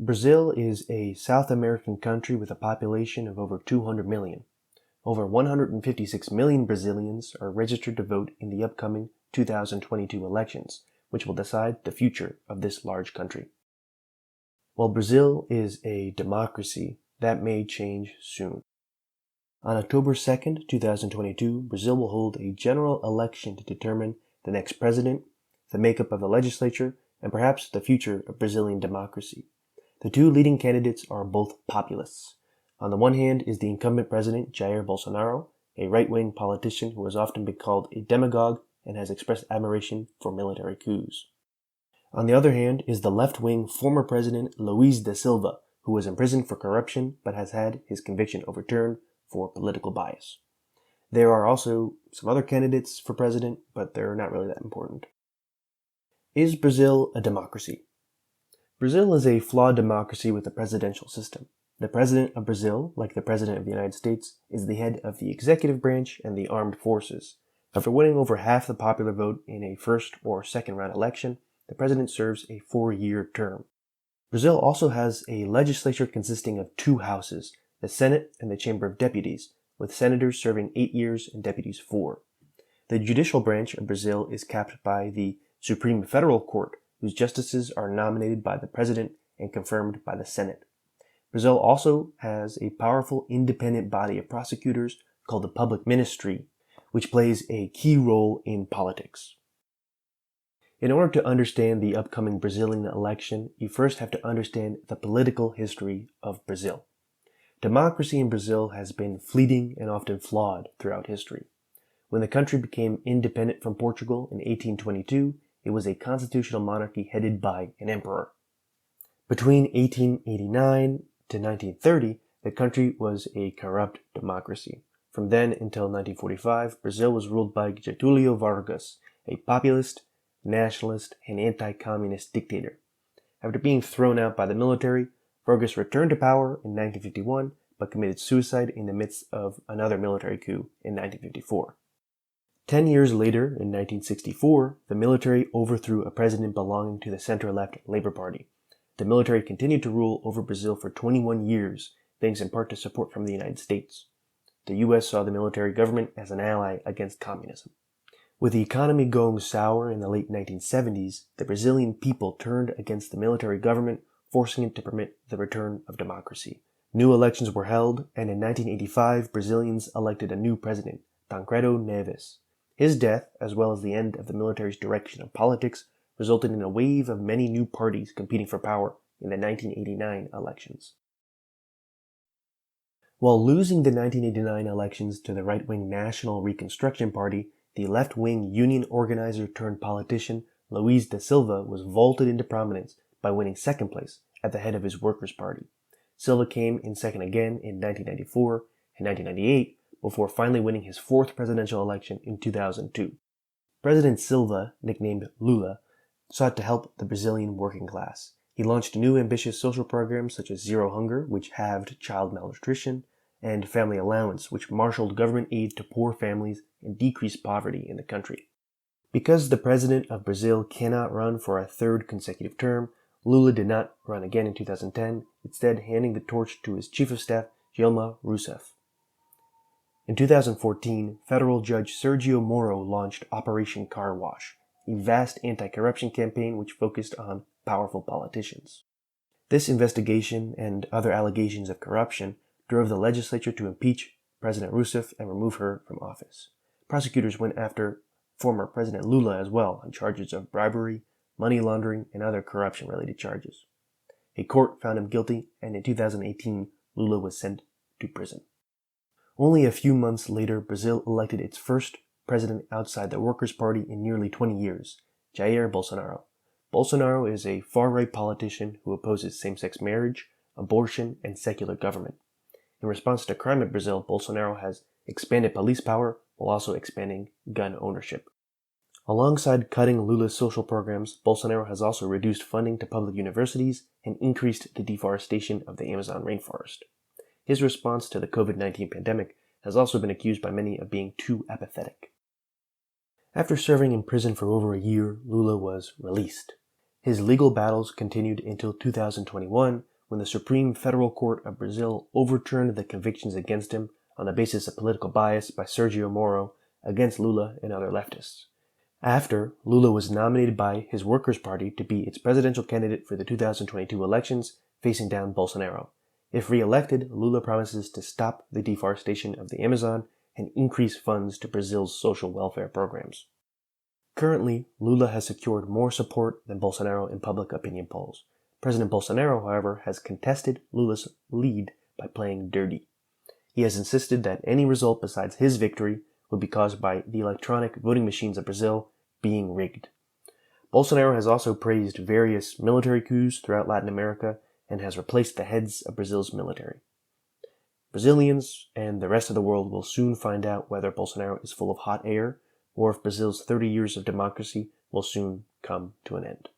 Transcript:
Brazil is a South American country with a population of over 200 million. Over 156 million Brazilians are registered to vote in the upcoming 2022 elections, which will decide the future of this large country. While Brazil is a democracy, that may change soon. On October 2nd, 2022, Brazil will hold a general election to determine the next president, the makeup of the legislature, and perhaps the future of Brazilian democracy. The two leading candidates are both populists. On the one hand is the incumbent president, Jair Bolsonaro, a right-wing politician who has often been called a demagogue and has expressed admiration for military coups. On the other hand is the left-wing former president, Luiz da Silva, who was imprisoned for corruption but has had his conviction overturned for political bias. There are also some other candidates for president, but they're not really that important. Is Brazil a democracy? Brazil is a flawed democracy with a presidential system. The president of Brazil, like the president of the United States, is the head of the executive branch and the armed forces. After winning over half the popular vote in a first or second round election, the president serves a 4-year term. Brazil also has a legislature consisting of two houses, the Senate and the Chamber of Deputies, with senators serving 8 years and deputies 4. The judicial branch of Brazil is capped by the Supreme Federal Court, whose justices are nominated by the president and confirmed by the Senate. Brazil also has a powerful independent body of prosecutors called the Public Ministry, which plays a key role in politics. In order to understand the upcoming Brazilian election, you first have to understand the political history of Brazil. Democracy in Brazil has been fleeting and often flawed throughout history. When the country became independent from Portugal in 1822, it was a constitutional monarchy headed by an emperor. Between 1889 to 1930, the country was a corrupt democracy. From then until 1945, Brazil was ruled by Getúlio Vargas, a populist, nationalist, and anti-communist dictator. After being thrown out by the military, Vargas returned to power in 1951, but committed suicide in the midst of another military coup in 1954. 10 years later, in 1964, the military overthrew a president belonging to the center-left Labour Party. The military continued to rule over Brazil for 21 years, thanks in part to support from the United States. The U.S. saw the military government as an ally against communism. With the economy going sour in the late 1970s, the Brazilian people turned against the military government, forcing it to permit the return of democracy. New elections were held, and in 1985, Brazilians elected a new president, Tancredo Neves. His death, as well as the end of the military's direction of politics, resulted in a wave of many new parties competing for power in the 1989 elections. While losing the 1989 elections to the right-wing National Reconstruction Party, the left-wing union organizer turned politician Luiz da Silva was vaulted into prominence by winning second place at the head of his Workers' Party. Silva came in second again in 1994 and 1998, before finally winning his fourth presidential election in 2002. President Silva, nicknamed Lula, sought to help the Brazilian working class. He launched new ambitious social programs such as Zero Hunger, which halved child malnutrition, and Family Allowance, which marshaled government aid to poor families and decreased poverty in the country. Because the president of Brazil cannot run for a third consecutive term, Lula did not run again in 2010, instead handing the torch to his chief of staff, Dilma Rousseff. In 2014, federal judge Sergio Moro launched Operation Car Wash, a vast anti-corruption campaign which focused on powerful politicians. This investigation and other allegations of corruption drove the legislature to impeach President Rousseff and remove her from office. Prosecutors went after former President Lula as well on charges of bribery, money laundering, and other corruption-related charges. A court found him guilty, and in 2018, Lula was sent to prison. Only a few months later, Brazil elected its first president outside the Workers' Party in nearly 20 years, Jair Bolsonaro. Bolsonaro is a far-right politician who opposes same-sex marriage, abortion, and secular government. In response to crime in Brazil, Bolsonaro has expanded police power while also expanding gun ownership. Alongside cutting Lula's social programs, Bolsonaro has also reduced funding to public universities and increased the deforestation of the Amazon rainforest. His response to the COVID-19 pandemic has also been accused by many of being too apathetic. After serving in prison for over a year, Lula was released. His legal battles continued until 2021, when the Supreme Federal Court of Brazil overturned the convictions against him on the basis of political bias by Sergio Moro against Lula and other leftists. After, Lula was nominated by his Workers' Party to be its presidential candidate for the 2022 elections, facing down Bolsonaro. If re-elected, Lula promises to stop the deforestation of the Amazon and increase funds to Brazil's social welfare programs. Currently, Lula has secured more support than Bolsonaro in public opinion polls. President Bolsonaro, however, has contested Lula's lead by playing dirty. He has insisted that any result besides his victory would be caused by the electronic voting machines of Brazil being rigged. Bolsonaro has also praised various military coups throughout Latin America and has replaced the heads of Brazil's military. Brazilians and the rest of the world will soon find out whether Bolsonaro is full of hot air or if Brazil's 30 years of democracy will soon come to an end.